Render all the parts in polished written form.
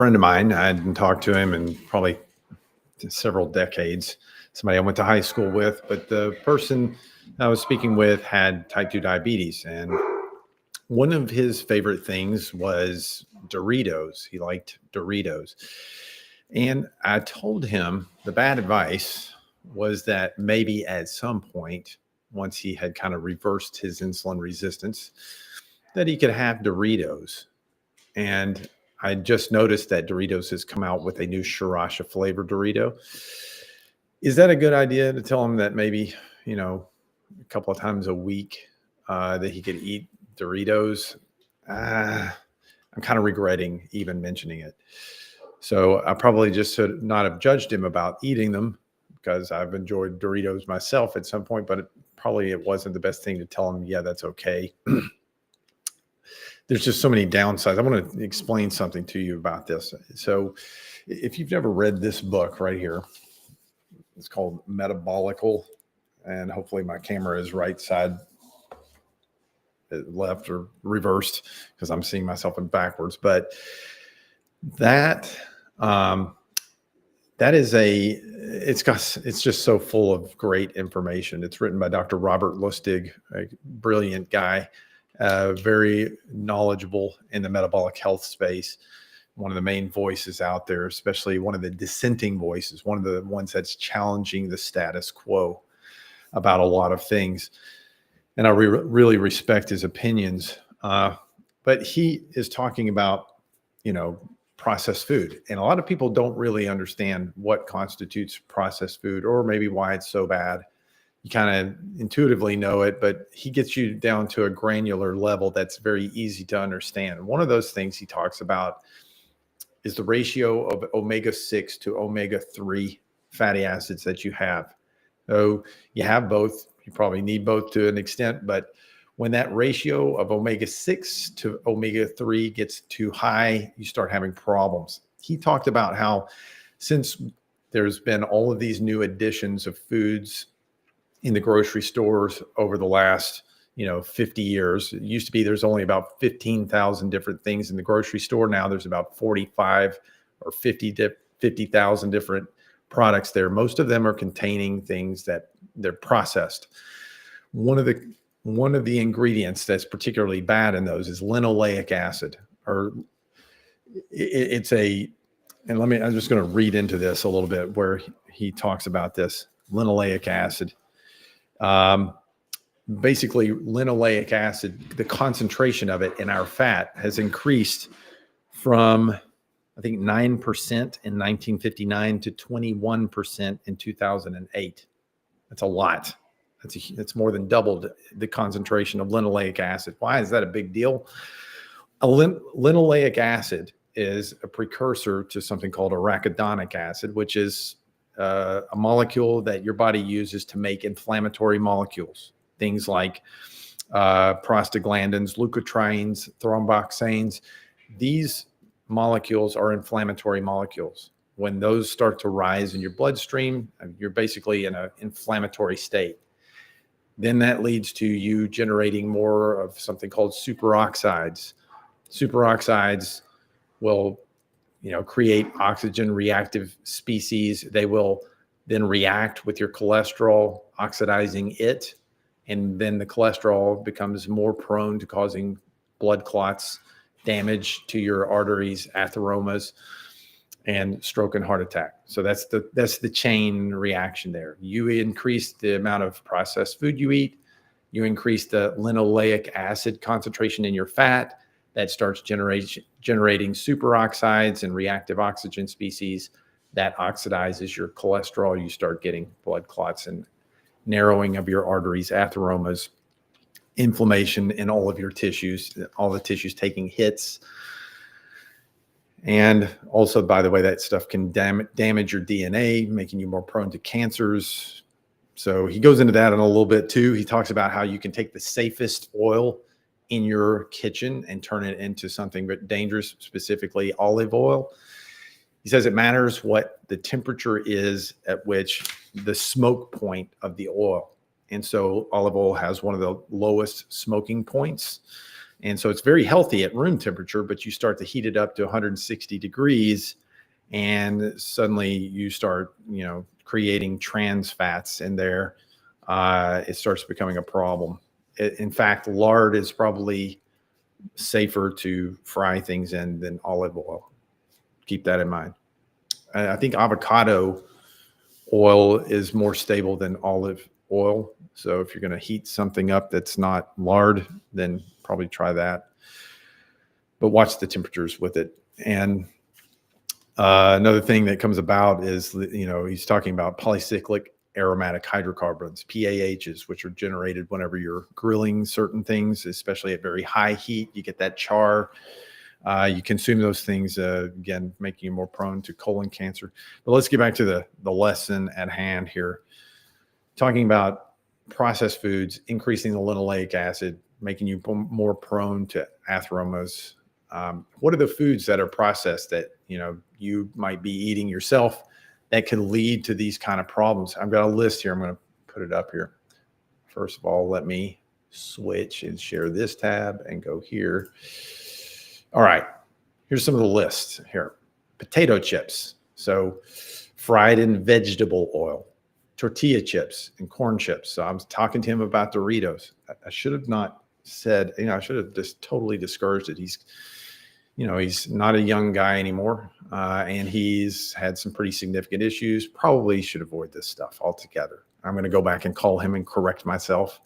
Friend of mine, I hadn't talked to him in probably several decades. Somebody I went to high school with, but the person I was speaking with had type 2 diabetes. And one of his favorite things was Doritos. He liked Doritos. And I told him the bad advice was that maybe at some point, once he had kind of reversed his insulin resistance, that he could have Doritos. And I just noticed that Doritos has come out with a new Sriracha flavored Dorito. Is that a good idea to tell him that maybe, a couple of times a week that he could eat Doritos? I'm kind of regretting even mentioning it. So I probably just should not have judged him about eating them because I've enjoyed Doritos myself at some point, but it wasn't the best thing to tell him, yeah, that's okay. There's just so many downsides. I want to explain something to you about this. So if you've never read this book right here, it's called Metabolical, and hopefully my camera is right side left or reversed because I'm seeing myself in backwards. But that it's just so full of great information. It's written by Dr. Robert Lustig, a brilliant guy, very knowledgeable in the metabolic health space. One of the main voices out there, especially one of the dissenting voices, one of the ones that's challenging the status quo about a lot of things. And I really respect his opinions. But he is talking about, processed food. And a lot of people don't really understand what constitutes processed food or maybe why it's so bad. You kind of intuitively know it, but he gets you down to a granular level that's very easy to understand. One of those things he talks about is the ratio of omega-6 to omega-3 fatty acids that you have. So you have both. You probably need both to an extent, but when that ratio of omega-6 to omega-3 gets too high, you start having problems. He talked about how since there's been all of these new additions of foods in the grocery stores over the last 50 years. It used to be there's only about 15,000 different things in the grocery store. Now there's about 45 or 50,000 different products there. Most of them are containing things that they're processed. One of the ingredients that's particularly bad in those is linoleic acid, or I'm just going to read into this a little bit where he talks about this linoleic acid. Basically, linoleic acid, the concentration of it in our fat has increased from, I think, 9% in 1959 to 21% in 2008. That's a lot. It's more than doubled the concentration of linoleic acid. Why is that a big deal? Linoleic acid is a precursor to something called arachidonic acid, which is a molecule that your body uses to make inflammatory molecules. Things like prostaglandins, leukotrienes, thromboxanes. These molecules are inflammatory molecules. When those start to rise in your bloodstream, you're basically in an inflammatory state. Then that leads to you generating more of something called superoxides. Superoxides will, create oxygen reactive species. They will then react with your cholesterol, oxidizing it. And then the cholesterol becomes more prone to causing blood clots, damage to your arteries, atheromas, and stroke and heart attack. So that's the chain reaction there. You increase the amount of processed food you eat, you increase the linoleic acid concentration in your fat, that starts generating superoxides and reactive oxygen species that oxidizes your cholesterol. You start getting blood clots and narrowing of your arteries, atheromas, inflammation in all of your tissues, all the tissues taking hits. And also, by the way, that stuff can damage your DNA, making you more prone to cancers. So he goes into that in a little bit too. He talks about how you can take the safest oil in your kitchen and turn it into something but dangerous, specifically olive oil. He says it matters what the temperature is at which the smoke point of the oil. And so olive oil has one of the lowest smoking points. And so it's very healthy at room temperature, but you start to heat it up to 160 degrees and suddenly you start, creating trans fats in there. It starts becoming a problem. In fact, lard is probably safer to fry things in than olive oil. Keep that in mind. I think avocado oil is more stable than olive oil. So if you're going to heat something up that's not lard, then probably try that. But watch the temperatures with it. And another thing that comes about is, he's talking about polycyclic aromatic hydrocarbons, PAHs, which are generated whenever you're grilling certain things, especially at very high heat. You get that char. You consume those things, again, making you more prone to colon cancer. But let's get back to the lesson at hand here. Talking about processed foods, increasing the linoleic acid, making you more prone to atheromas. What are the foods that are processed that you might be eating yourself that can lead to these kind of problems? I've got a list here. I'm going to put it up here. First of all, let me switch and share this tab and go here. All right, here's some of the lists here. Potato chips, so fried in vegetable oil. Tortilla chips and corn chips. So I was talking to him about Doritos. I should have not said, I should have just totally discouraged it. He's not a young guy anymore, and he's had some pretty significant issues. Probably should avoid this stuff altogether. I'm going to go back and call him and correct myself.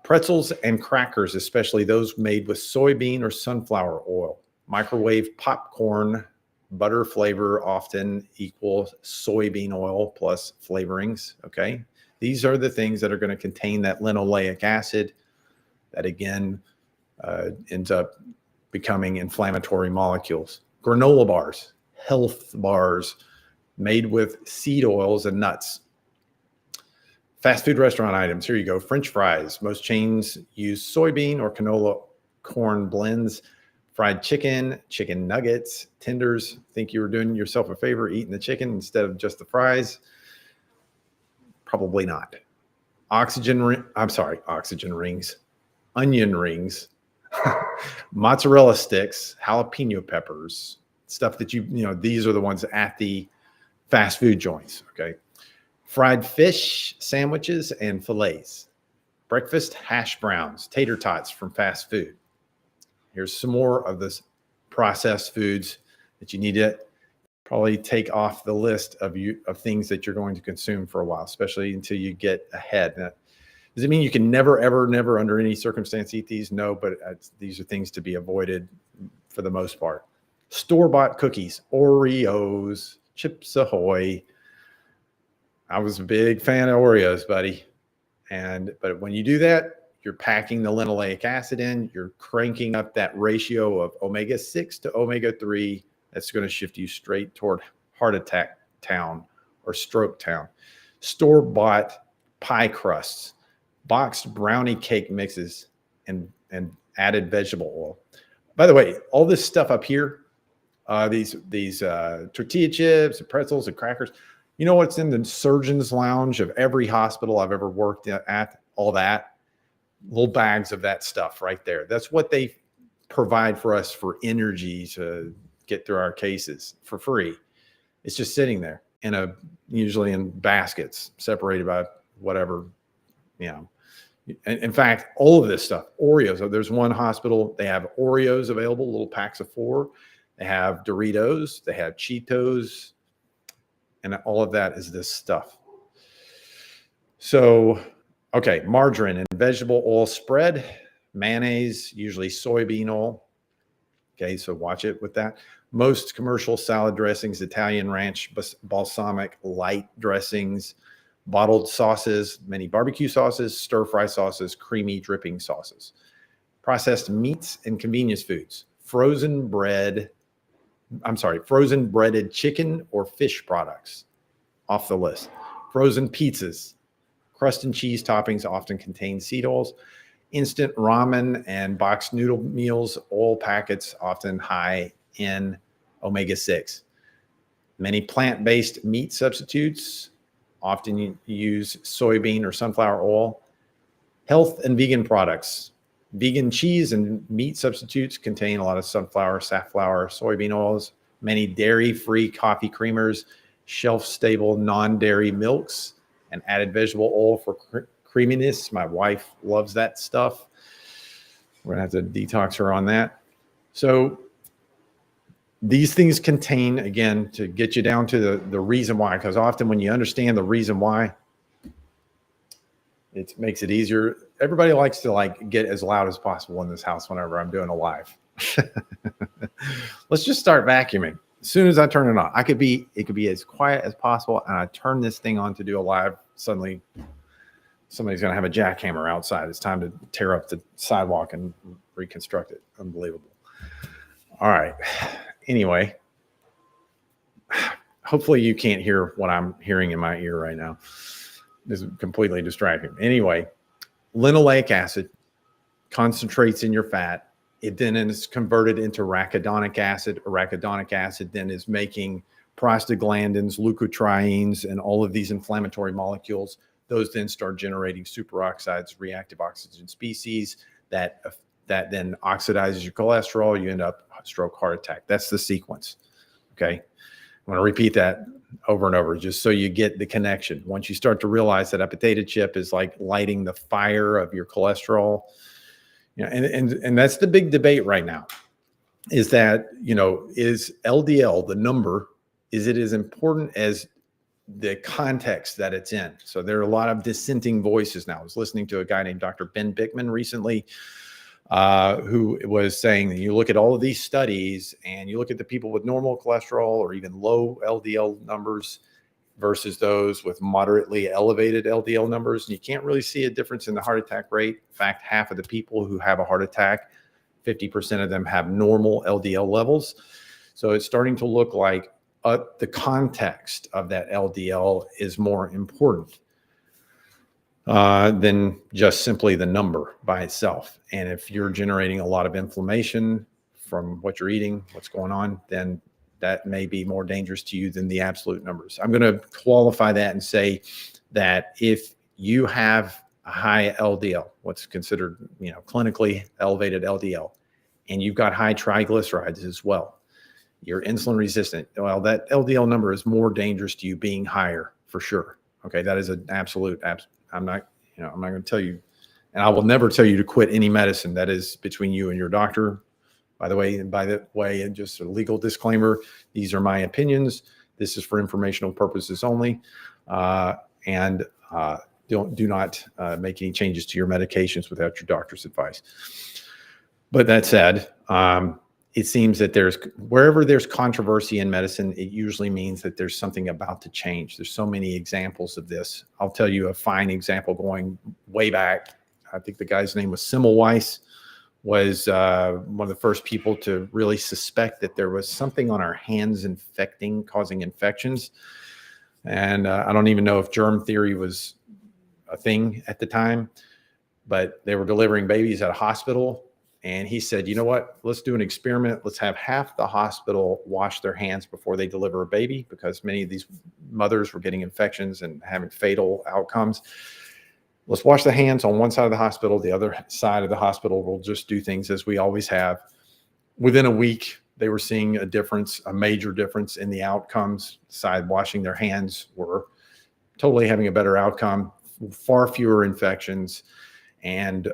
Pretzels and crackers, especially those made with soybean or sunflower oil. Microwave popcorn, butter flavor often equals soybean oil plus flavorings. Okay. These are the things that are going to contain that linoleic acid that again ends up becoming inflammatory molecules. Granola bars, health bars made with seed oils and nuts. Fast food restaurant items. Here you go. French fries. Most chains use soybean or canola corn blends. Fried chicken, chicken nuggets, tenders. Think you were doing yourself a favor eating the chicken instead of just the fries? Probably not. Oxygen rings, onion rings, mozzarella sticks, jalapeno peppers, stuff that these are the ones at the fast food joints. Okay. Fried fish sandwiches and fillets. Breakfast hash browns, tater tots from fast food. Here's some more of this processed foods that you need to probably take off the list of things that you're going to consume for a while, especially until you get ahead. Now, does it mean you can never, ever, never under any circumstance eat these? No, but these are things to be avoided for the most part. Store-bought cookies, Oreos, Chips Ahoy. I was a big fan of Oreos, buddy. But when you do that, you're packing the linoleic acid in, you're cranking up that ratio of omega-6 to omega-3. That's going to shift you straight toward heart attack town or stroke town. Store-bought pie crusts, boxed brownie cake mixes, and added vegetable oil. By the way, all this stuff up here, these tortilla chips and pretzels and crackers, you know what's in the surgeon's lounge of every hospital I've ever worked at? All that. Little bags of that stuff right there. That's what they provide for us for energy to get through our cases for free. It's just sitting there usually in baskets separated by whatever, In fact, all of this stuff, Oreos. There's one hospital, they have Oreos available, little packs of 4. They have Doritos, they have Cheetos, and all of that is this stuff. So, okay, margarine and vegetable oil spread, mayonnaise, usually soybean oil. Okay, so watch it with that. Most commercial salad dressings, Italian ranch, balsamic light dressings, bottled sauces, many barbecue sauces, stir-fry sauces, creamy dripping sauces. Processed meats and convenience foods, frozen breaded chicken or fish products, off the list. Frozen pizzas, crust and cheese toppings often contain seed oils. Instant ramen and boxed noodle meals, oil packets often high in omega-6. Many plant-based meat substitutes often use soybean or sunflower oil. Health and vegan products, Vegan cheese and meat substitutes contain a lot of sunflower, safflower, soybean oils, many dairy-free coffee creamers, shelf-stable non-dairy milks, and added vegetable oil for creaminess. My wife loves that stuff. We're gonna have to detox her on that. So these things contain, again, to get you down to the reason why, because often when you understand the reason why, it makes it easier. Everybody likes to like get as loud as possible in this house whenever I'm doing a live. Let's just start vacuuming. As soon as I turn it on, it could be as quiet as possible. And I turn this thing on to do a live. Suddenly somebody's going to have a jackhammer outside. It's time to tear up the sidewalk and reconstruct it. Unbelievable. All right. Anyway, hopefully you can't hear what I'm hearing in my ear right now. This is completely distracting. Anyway, linoleic acid concentrates in your fat. It then is converted into arachidonic acid. Arachidonic acid then is making prostaglandins, leukotrienes, and all of these inflammatory molecules. Those then start generating superoxides, reactive oxygen species that then oxidizes your cholesterol. You end up stroke, heart attack. That's the sequence. Okay. I'm going to repeat that over and over just so you get the connection. Once you start to realize that a potato chip is like lighting the fire of your cholesterol, and that's the big debate right now, is that, is LDL, the number, is it as important as the context that it's in? So there are a lot of dissenting voices now. I was listening to a guy named Dr. Ben Bickman recently, who was saying that you look at all of these studies and you look at the people with normal cholesterol or even low LDL numbers versus those with moderately elevated LDL numbers, and you can't really see a difference in the heart attack rate. In fact, half of the people who have a heart attack, 50% of them have normal LDL levels. So it's starting to look like the context of that LDL is more important than just simply the number by itself. And if you're generating a lot of inflammation from what you're eating, what's going on, then that may be more dangerous to you than the absolute numbers. I'm going to qualify that and say that if you have a high LDL, what's considered, clinically elevated LDL, and you've got high triglycerides as well, you're insulin resistant. Well, that LDL number is more dangerous to you being higher for sure. Okay. That is an absolute, I'm not going to tell you, and I will never tell you to quit any medicine. That is between you and your doctor. By the way, and just a legal disclaimer, these are my opinions. This is for informational purposes only. And do not make any changes to your medications without your doctor's advice. But that said, it seems that wherever there's controversy in medicine, it usually means that there's something about to change. There's so many examples of this. I'll tell you a fine example going way back. I think the guy's name was Semmelweis, was one of the first people to really suspect that there was something on our hands causing infections. And I don't even know if germ theory was a thing at the time, but they were delivering babies at a hospital. And he said, you know what, let's do an experiment. Let's have half the hospital wash their hands before they deliver a baby, because many of these mothers were getting infections and having fatal outcomes. Let's wash the hands on one side of the hospital. The other side of the hospital will just do things as we always have. Within a week, they were seeing a major difference in the outcomes. Side washing their hands were totally having a better outcome, far fewer infections. And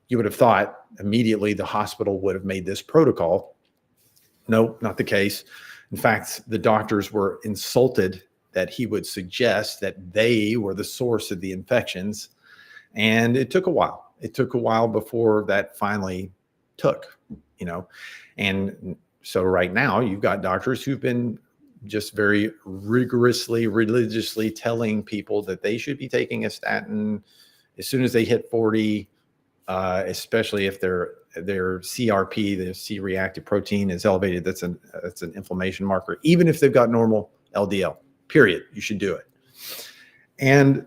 you would have thought immediately the hospital would have made this protocol. Nope, not the case. In fact, the doctors were insulted that he would suggest that they were the source of the infections. And it took a while. It took a while before that finally took, And so right now you've got doctors who've been just very religiously telling people that they should be taking a statin as soon as they hit 40, especially if their CRP, the C-reactive protein, is elevated. That's an inflammation marker. Even if they've got normal LDL, period, you should do it. And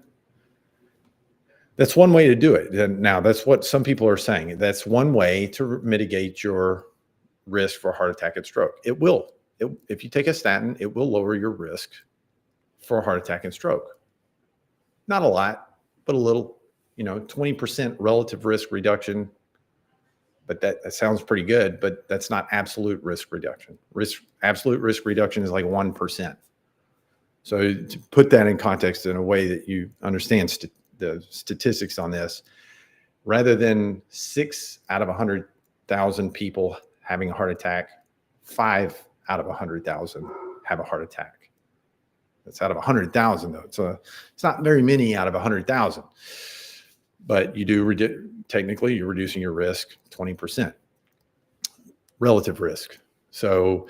that's one way to do it. Now, that's what some people are saying. That's one way to mitigate your risk for heart attack and stroke. If you take a statin, it will lower your risk for a heart attack and stroke. Not a lot, but a little. 20% relative risk reduction, but that sounds pretty good, but that's not absolute risk reduction. Absolute risk reduction is like 1%. So to put that in context in a way that you understand the statistics on this, rather than 6 out of 100,000 people having a heart attack, 5 out of 100,000 have a heart attack. That's out of 100,000 though. It's not very many out of 100,000, but you do technically you're reducing your risk 20%, relative risk. So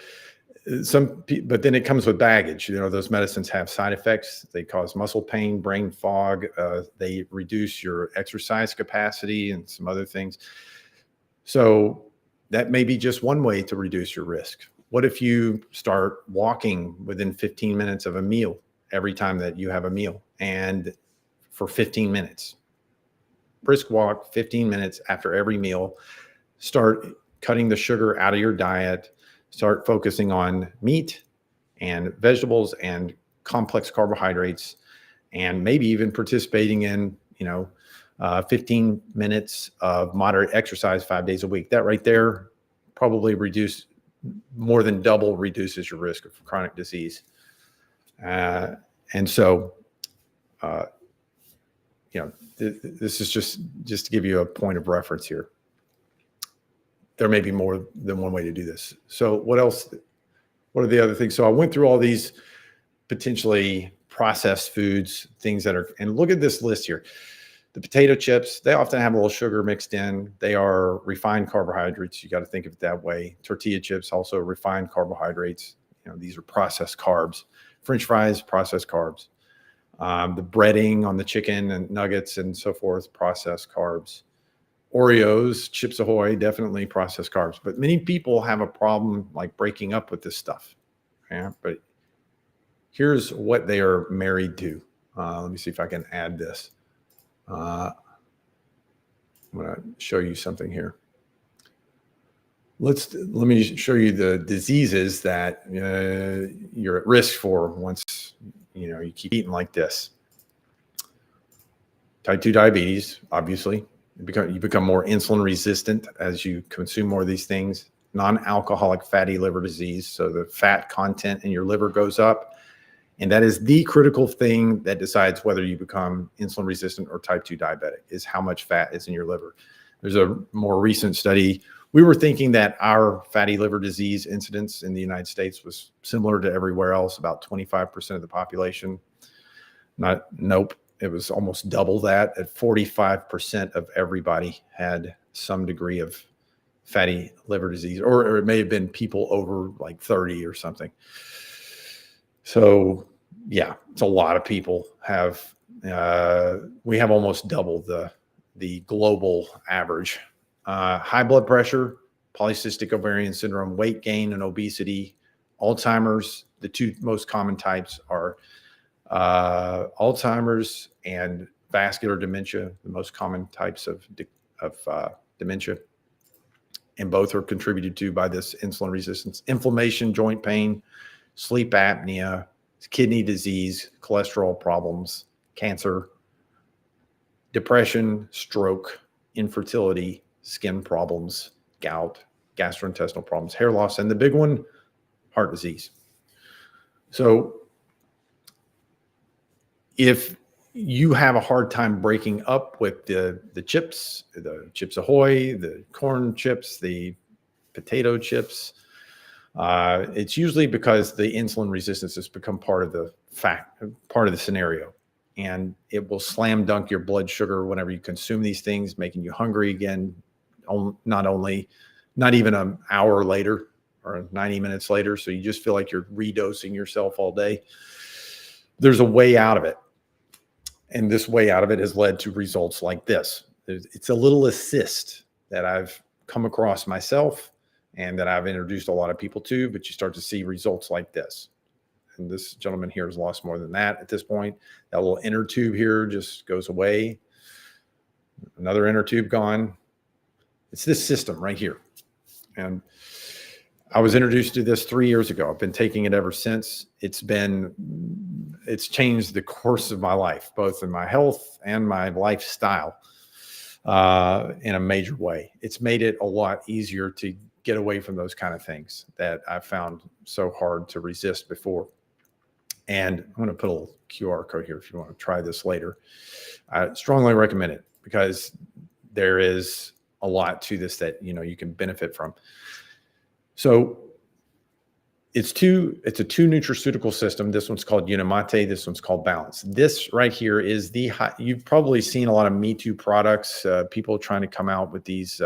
but then it comes with baggage. Those medicines have side effects. They cause muscle pain, brain fog. They reduce your exercise capacity and some other things. So that may be just one way to reduce your risk. What if you start walking within 15 minutes of a meal every time that you have a meal, and for 15 minutes, brisk walk 15 minutes after every meal, start cutting the sugar out of your diet, start focusing on meat and vegetables and complex carbohydrates, and maybe even participating in, 15 minutes of moderate exercise 5 days a week. That right there probably more than double reduces your risk of chronic disease. And so, this is just to give you a point of reference here. There may be more than one way to do this. So what else? What are the other things? So I went through all these potentially processed foods, things that are, and look at this list here. The potato chips, they often have a little sugar mixed in. They are refined carbohydrates. You got to think of it that way. Tortilla chips, also refined carbohydrates. These are processed carbs. French fries, processed carbs. The breading on the chicken and nuggets and so forth, processed carbs. Oreos, Chips Ahoy, definitely processed carbs. But many people have a problem like breaking up with this stuff. Yeah, but here's what they are married to. Let me see if I can add this. I'm going to show you something here. Let me show you the diseases that you're at risk for once you keep eating like this. Type 2 diabetes, obviously. You become more insulin resistant as you consume more of these things. Non-alcoholic fatty liver disease, so the fat content in your liver goes up. And that is the critical thing that decides whether you become insulin resistant or type 2 diabetic, is how much fat is in your liver. There's a more recent study. We were thinking that our fatty liver disease incidence in the United States was similar to everywhere else, about 25% of the population. Nope. It was almost double that. At 45% of everybody had some degree of fatty liver disease, or it may have been people over like 30 or something. So yeah, it's a lot of people have, we have almost double the global average. High blood pressure, polycystic ovarian syndrome, weight gain and obesity, Alzheimer's. The two most common types are Alzheimer's and vascular dementia, the most common types of dementia. And both are contributed to by this insulin resistance. Inflammation, joint pain, sleep apnea, kidney disease, cholesterol problems, cancer, depression, stroke, infertility, skin problems, gout, gastrointestinal problems, hair loss, and the big one, heart disease. So if you have a hard time breaking up with the chips, the Chips Ahoy, the corn chips, the potato chips, it's usually because the insulin resistance has become part of the scenario, and it will slam dunk your blood sugar whenever you consume these things, making you hungry again. Not even an hour later or 90 minutes later. So you just feel like you're redosing yourself all day. There's a way out of it. And this way out of it has led to results like this. It's a little assist that I've come across myself and that I've introduced a lot of people to, but you start to see results like this. And this gentleman here has lost more than that at this point. That little inner tube here just goes away. Another inner tube gone. It's this system right here. And I was introduced to this 3 years ago. I've been taking it ever since. It's been it's changed the course of my life, both in my health and my lifestyle, in a major way. It's made it a lot easier to get away from those kind of things that I found so hard to resist before. And I'm going to put a little QR code here if you want to try this later. I strongly recommend it because there is a lot to this that, you know, you can benefit from. So it's a two nutraceutical system. This one's called Unimate. This one's called Balance. This right here is you've probably seen a lot of Me Too products, people trying to come out with these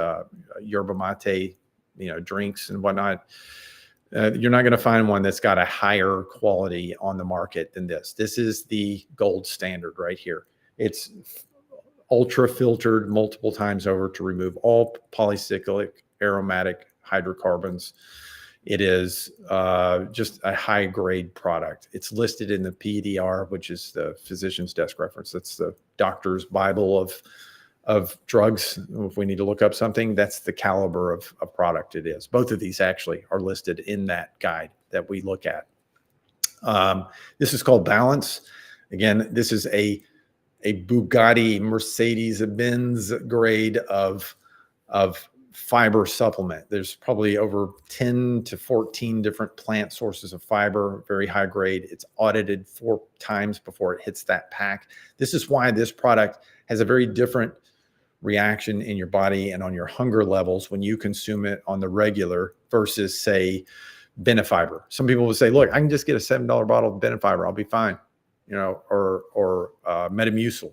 yerba mate, you know, drinks and whatnot. You're not going to find one that's got a higher quality on the market than this. This is the gold standard right here. It's ultra filtered multiple times over to remove all polycyclic aromatic hydrocarbons. It is just a high grade product. It's listed in the PDR, which is the physician's desk reference. That's the doctor's Bible of drugs. If we need to look up something, that's the caliber of product it is. Both of these actually are listed in that guide that we look at. This is called Balance. Again, this is a Bugatti, Mercedes-Benz grade of fiber supplement. There's probably over 10 to 14 different plant sources of fiber, very high grade. It's audited 4 times before it hits that pack. This is why this product has a very different reaction in your body and on your hunger levels when you consume it on the regular versus, say, Benefiber. Some people will say, look, I can just get a $7 bottle of Benefiber. I'll be fine, you know, or Metamucil.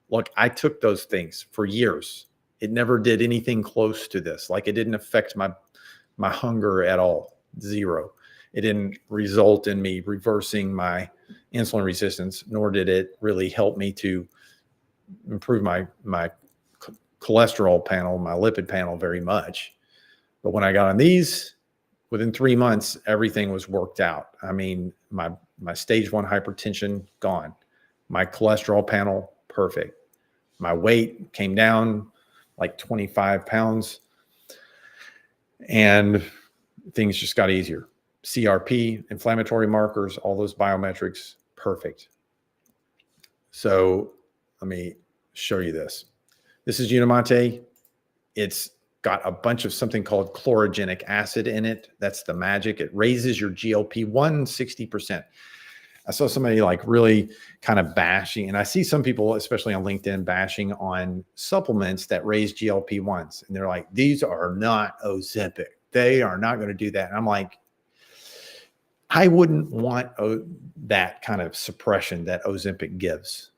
Look, I took those things for years. It never did anything close to this. Like, it didn't affect my hunger at all. Zero. It didn't result in me reversing my insulin resistance, nor did it really help me to improve my cholesterol panel, my lipid panel very much. But when I got on these, within 3 months, everything was worked out. I mean, my stage 1 hypertension gone. My cholesterol panel, perfect. My weight came down like 25 pounds, and things just got easier. CRP, inflammatory markers, all those biometrics, perfect. So let me show you this. This is Unimate. It's got a bunch of something called chlorogenic acid in it. That's the magic. It raises your GLP-1 60%. I saw somebody like really kind of bashing, and I see some people, especially on LinkedIn, bashing on supplements that raise GLP-1s. And they're like, these are not Ozempic. They are not going to do that. And I'm like, I wouldn't want that kind of suppression that Ozempic gives.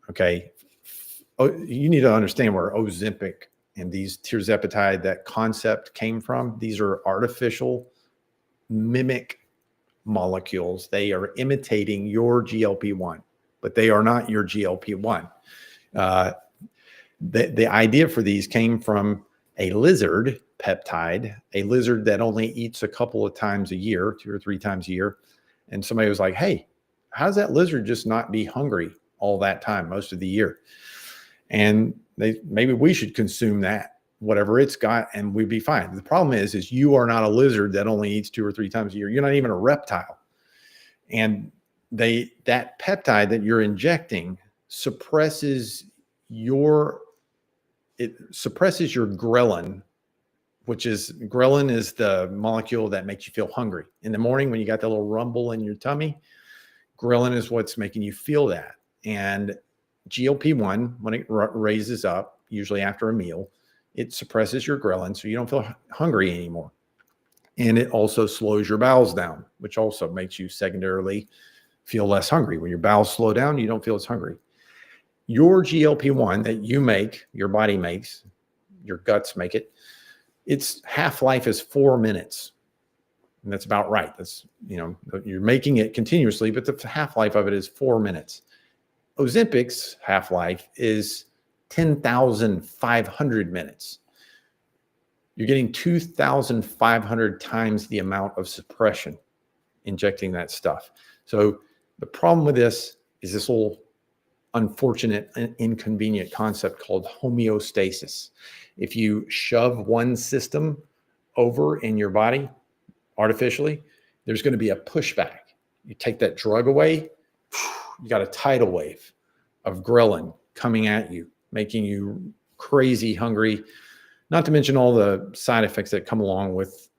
Okay. You need to understand where Ozempic and these tirzepatide, that concept came from. These are artificial mimic molecules. They are imitating your GLP-1, but they are not your GLP-1. The idea for these came from a lizard peptide, a lizard that only eats a couple of times a year, 2 or 3 times a year. And somebody was like, hey, how does that lizard just not be hungry all that time, most of the year? And maybe we should consume that, whatever it's got, and we'd be fine. The problem is you are not a lizard that only eats 2 or 3 times a year. You're not even a reptile. And that peptide that you're injecting suppresses your ghrelin, which is ghrelin is the molecule that makes you feel hungry. In the morning when you got that little rumble in your tummy, ghrelin is what's making you feel that. And GLP-1, when it raises up, usually after a meal, it suppresses your ghrelin so you don't feel hungry anymore. And it also slows your bowels down, which also makes you secondarily feel less hungry. When your bowels slow down, you don't feel as hungry. Your GLP-1 that you make, your body makes, your guts make it, its half-life is 4 minutes. And that's about right. That's, you know, you're making it continuously, but the half-life of it is 4 minutes. Ozempic's half-life is 10,500 minutes. You're getting 2,500 times the amount of suppression injecting that stuff. So the problem with this is this little unfortunate and inconvenient concept called homeostasis. If you shove one system over in your body artificially, there's going to be a pushback. You take that drug away, You got a tidal wave of ghrelin coming at you, making you crazy hungry, not to mention all the side effects that come along with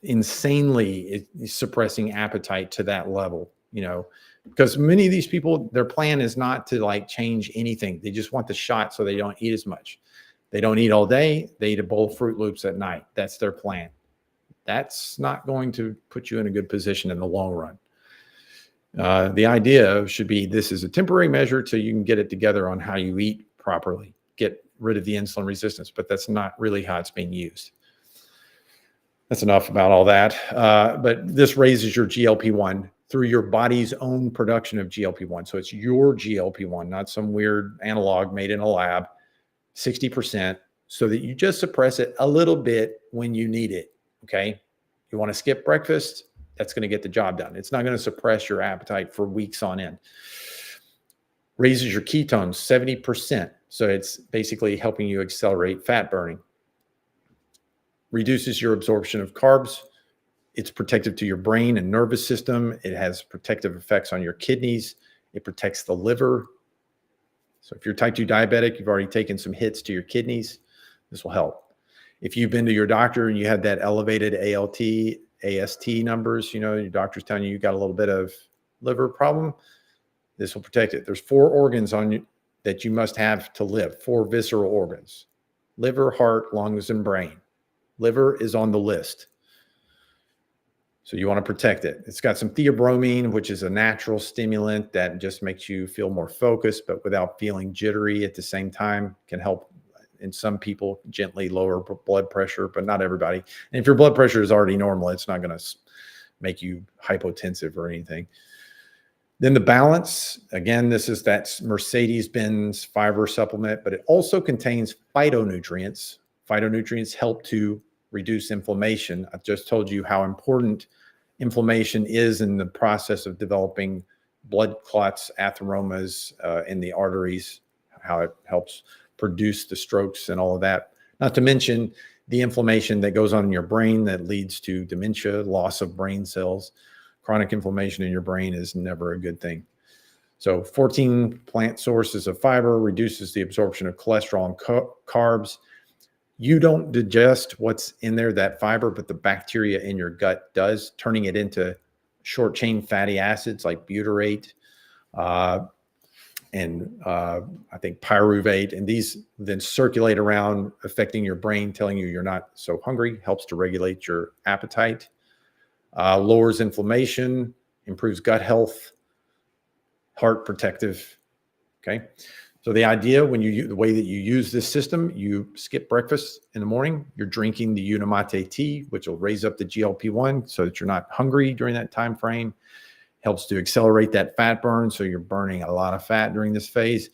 insanely suppressing appetite to that level, because many of these people, their plan is not to like change anything. They just want the shot so they don't eat as much. They don't eat all day. They eat a bowl of Fruit Loops at night. That's their plan. That's not going to put you in a good position in the long run. The idea should be this is a temporary measure till you can get it together on how you eat properly, get rid of the insulin resistance, but that's not really how it's being used. That's enough about all that. But this raises your GLP-1 through your body's own production of GLP-1. So it's your GLP-1, not some weird analog made in a lab, 60%, so that you just suppress it a little bit when you need it, okay? You want to skip breakfast, that's going to get the job done. It's not going to suppress your appetite for weeks on end. Raises your ketones 70%. So it's basically helping you accelerate fat burning. Reduces your absorption of carbs. It's protective to your brain and nervous system. It has protective effects on your kidneys. It protects the liver. So if you're type 2 diabetic, you've already taken some hits to your kidneys, this will help. If you've been to your doctor and you had that elevated ALT, AST numbers, your doctor's telling you got a little bit of liver problem, this will protect it. There's 4 organs on you that you must have to live, 4 visceral organs: liver, heart, lungs, and brain. Liver is on the list. So you want to protect it. It's got some theobromine, which is a natural stimulant that just makes you feel more focused, but without feeling jittery at the same time. Can help in some people gently lower blood pressure, but not everybody. And if your blood pressure is already normal, it's not going to make you hypotensive or anything. Then the Balance, again, this is that Mercedes-Benz fiber supplement, but it also contains phytonutrients. Phytonutrients help to reduce inflammation. I've just told you how important inflammation is in the process of developing blood clots, atheromas in the arteries, how it helps produce the strokes and all of that. Not to mention the inflammation that goes on in your brain that leads to dementia, loss of brain cells. Chronic inflammation in your brain is never a good thing. So 14 plant sources of fiber, reduces the absorption of cholesterol and carbs. You don't digest what's in there, that fiber, but the bacteria in your gut does, turning it into short chain fatty acids like butyrate and I think pyruvate. And these then circulate around, affecting your brain, telling you you're not so hungry, helps to regulate your appetite, lowers inflammation, improves gut health, heart protective. Okay. So the idea the way that you use this system, you skip breakfast in the morning, you're drinking the Unamate tea, which will raise up the GLP-1 so that you're not hungry during that time frame. Helps to accelerate that fat burn, so you're burning a lot of fat during this phase.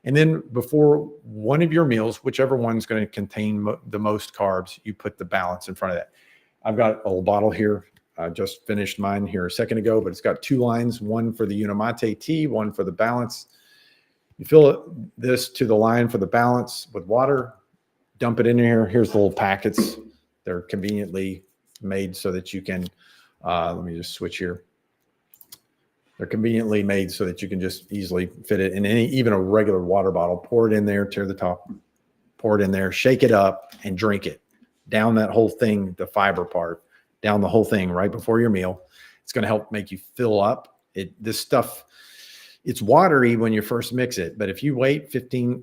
And then before one of your meals, whichever one's going to contain the most carbs, you put the Balance in front of that. I've got a little bottle here. I just finished mine here a second ago, but it's got 2 lines, one for the Unamate tea, one for the Balance. You fill this to the line for the Balance with water, dump it in here. Here's the little packets. They're conveniently made so that you can, let me just switch here. They're conveniently made so that you can just easily fit it in even a regular water bottle. Pour it in there, tear the top, pour it in there, shake it up, and drink it. Down that whole thing, the fiber part, down the whole thing right before your meal. It's going to help make you fill up. This stuff, it's watery when you first mix it, but if you wait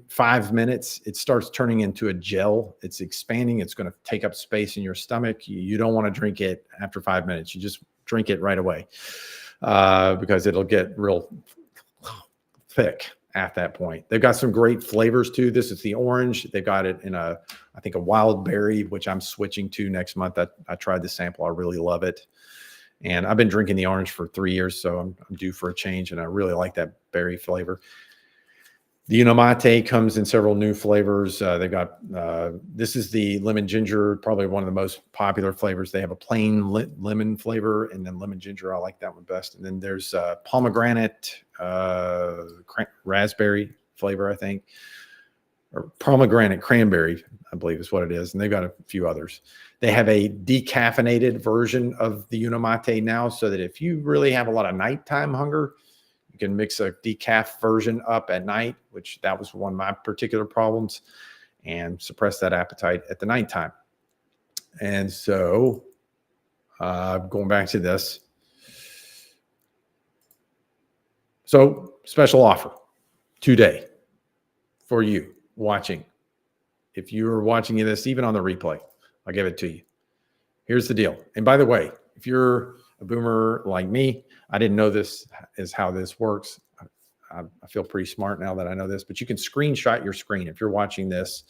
5 minutes, it starts turning into a gel. It's expanding. It's going to take up space in your stomach. You don't want to drink it after 5 minutes. You just drink it right away. Because it'll get real thick at that point. They've got some great flavors too. This is the orange. They've got it in I think a wild berry, which I'm switching to next month. I tried the sample. I really love it. And I've been drinking the orange for 3 years, so I'm due for a change, and I really like that berry flavor. The Unamate comes in several new flavors. They've got, this is the lemon ginger, probably one of the most popular flavors. They have a plain lemon flavor, and then lemon ginger. I like that one best. And then there's pomegranate, raspberry flavor, I think, or pomegranate cranberry, I believe is what it is. And they've got a few others. They have a decaffeinated version of the Unamate now, so that if you really have a lot of nighttime hunger, can mix a decaf version up at night, which that was one of my particular problems, and suppress that appetite at the nighttime. And so going back to this. So special offer today for you watching. If you are watching this, even on the replay, I'll give it to you. Here's the deal. And by the way, if you're a boomer like me, I didn't know this is how this works. I feel pretty smart now that I know this, but you can screenshot your screen. If you're watching this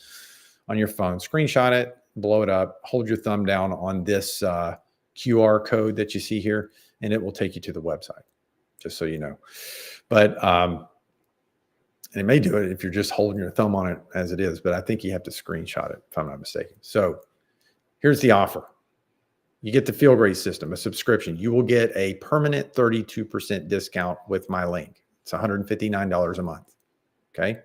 on your phone, screenshot it, blow it up, hold your thumb down on this QR code that you see here, and it will take you to the website, just so you know. But and it may do it if you're just holding your thumb on it as it is, but I think you have to screenshot it if I'm not mistaken. So here's the offer. You get the Feel Great system, a subscription. You will get a permanent 32% discount with my link. It's $159 a month. Okay.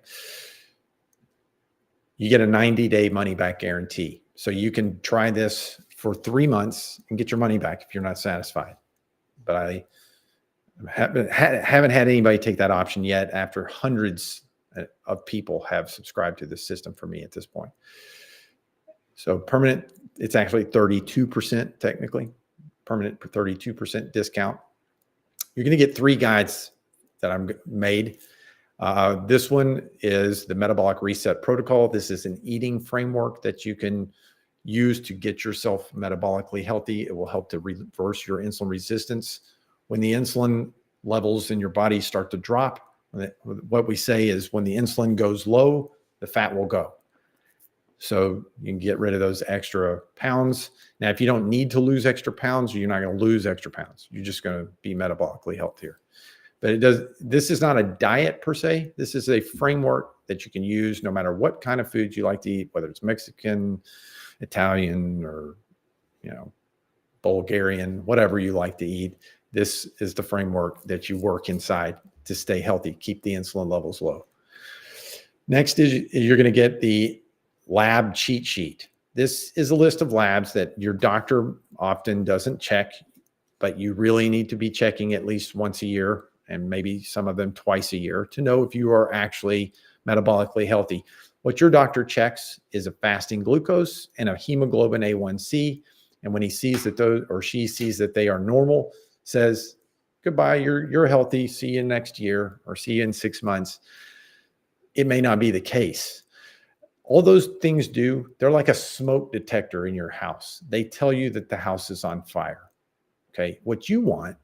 You get a 90-day money-back guarantee. So you can try this for 3 months and get your money back if you're not satisfied. But I haven't had anybody take that option yet after hundreds of people have subscribed to this system for me at this point. So permanent, it's actually 32% technically, permanent 32% discount. You're going to get 3 guides that I'm made. This one is the Metabolic Reset Protocol. This is an eating framework that you can use to get yourself metabolically healthy. It will help to reverse your insulin resistance. When the insulin levels in your body start to drop, what we say is when the insulin goes low, the fat will go. So you can get rid of those extra pounds. Now, if you don't need to lose extra pounds, you're not going to lose extra pounds. You're just going to be metabolically healthier. But this is not a diet per se. This is a framework that you can use no matter what kind of foods you like to eat, whether it's Mexican, Italian, or, Bulgarian, whatever you like to eat. This is the framework that you work inside to stay healthy, keep the insulin levels low. Next is you're going to get the lab cheat sheet. This is a list of labs that your doctor often doesn't check, but you really need to be checking at least once a year, and maybe some of them twice a year, to know if you are actually metabolically healthy. What your doctor checks is a fasting glucose and a hemoglobin A1C. And when he sees that those, or she sees that they are normal, says, goodbye, you're healthy, see you next year, or see you in 6 months. It may not be the case. All those things they're like a smoke detector in your house. They tell you that the house is on fire. Okay. What you want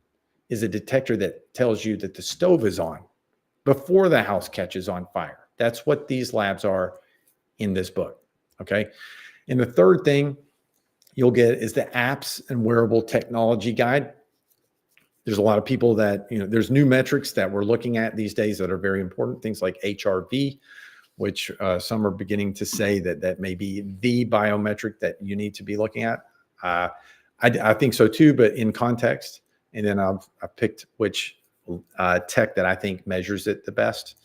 is a detector that tells you that the stove is on before the house catches on fire. That's what these labs are in this book. Okay. And the third thing you'll get is the apps and wearable technology guide. There's a lot of people that, there's new metrics that we're looking at these days that are very important. Things like HRV, which some are beginning to say that may be the biometric that you need to be looking at. I think so too, but in context. And then I've picked which tech that I think measures it the best.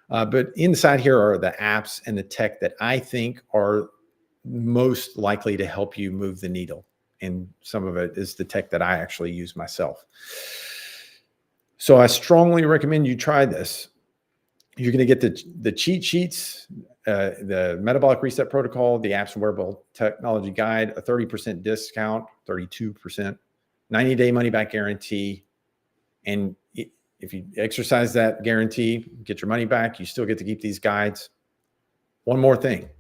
But inside here are the apps and the tech that I think are most likely to help you move the needle. And some of it is the tech that I actually use myself. So I strongly recommend you try this. You're going to get the cheat sheets, the Metabolic Reset Protocol, the Apps and Wearable Technology Guide, a 30% discount, 32%, 90-day money-back guarantee. And if you exercise that guarantee, get your money back, you still get to keep these guides. One more thing.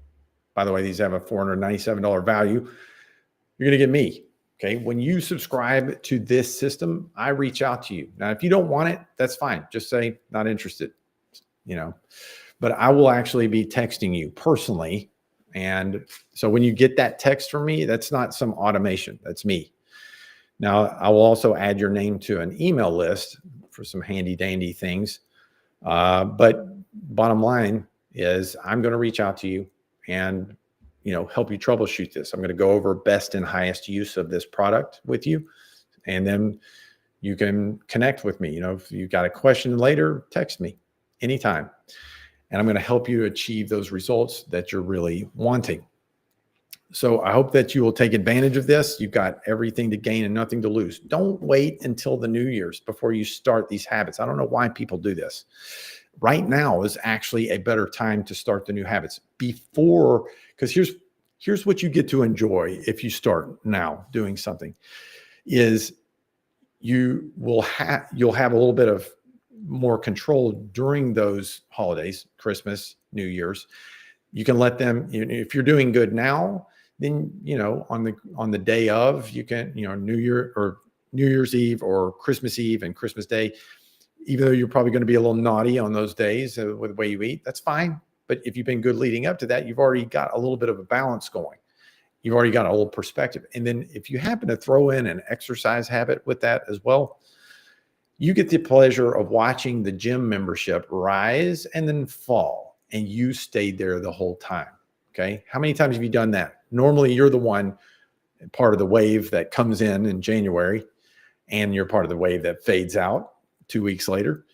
By the way, these have a $497 value. You're going to get me. Okay. When you subscribe to this system, I reach out to you. Now, if you don't want it, that's fine. Just say not interested, but I will actually be texting you personally. And so when you get that text from me, that's not some automation. That's me. Now, I will also add your name to an email list for some handy dandy things. But bottom line is I'm going to reach out to you and help you troubleshoot this. I'm going to go over best and highest use of this product with you. And then you can connect with me. If you've got a question later, text me anytime. And I'm going to help you achieve those results that you're really wanting. So I hope that you will take advantage of this. You've got everything to gain and nothing to lose. Don't wait until the New Year's before you start these habits. I don't know why people do this. Right now is actually a better time to start the new habits before, because here's what you get to enjoy if you start now doing something is you'll have a little bit of more control during those holidays, Christmas, New Year's. You can let them, if you're doing good now, then, on the day of, you can, New Year's Eve or Christmas Eve and Christmas Day, even though you're probably going to be a little naughty on those days with the way you eat, that's fine. But if you've been good leading up to that, you've already got a little bit of a balance going. You've already got a little perspective. And then if you happen to throw in an exercise habit with that as well, you get the pleasure of watching the gym membership rise and then fall, and you stayed there the whole time. Okay. How many times have you done that? Normally you're the one part of the wave that comes in January, and you're part of the wave that fades out 2 weeks later.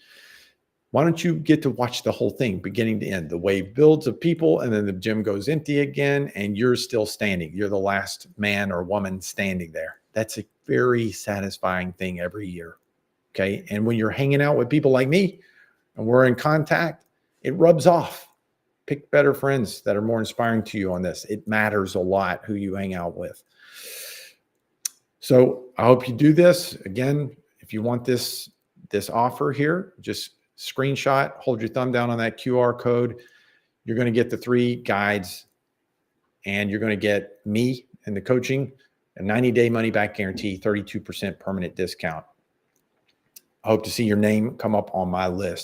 Why don't you get to watch the whole thing beginning to end? The wave builds of people, and then the gym goes empty again, and you're still standing. You're the last man or woman standing there. That's a very satisfying thing every year. Okay. And when you're hanging out with people like me and we're in contact, it rubs off. Pick better friends that are more inspiring to you on this. It matters a lot who you hang out with. So I hope you do this. Again, if you want this offer here, just screenshot, hold your thumb down on that QR code. You're going to get the 3 guides, and you're going to get me and the coaching, a 90-day money-back guarantee, 32% permanent discount. I hope to see your name come up on my list.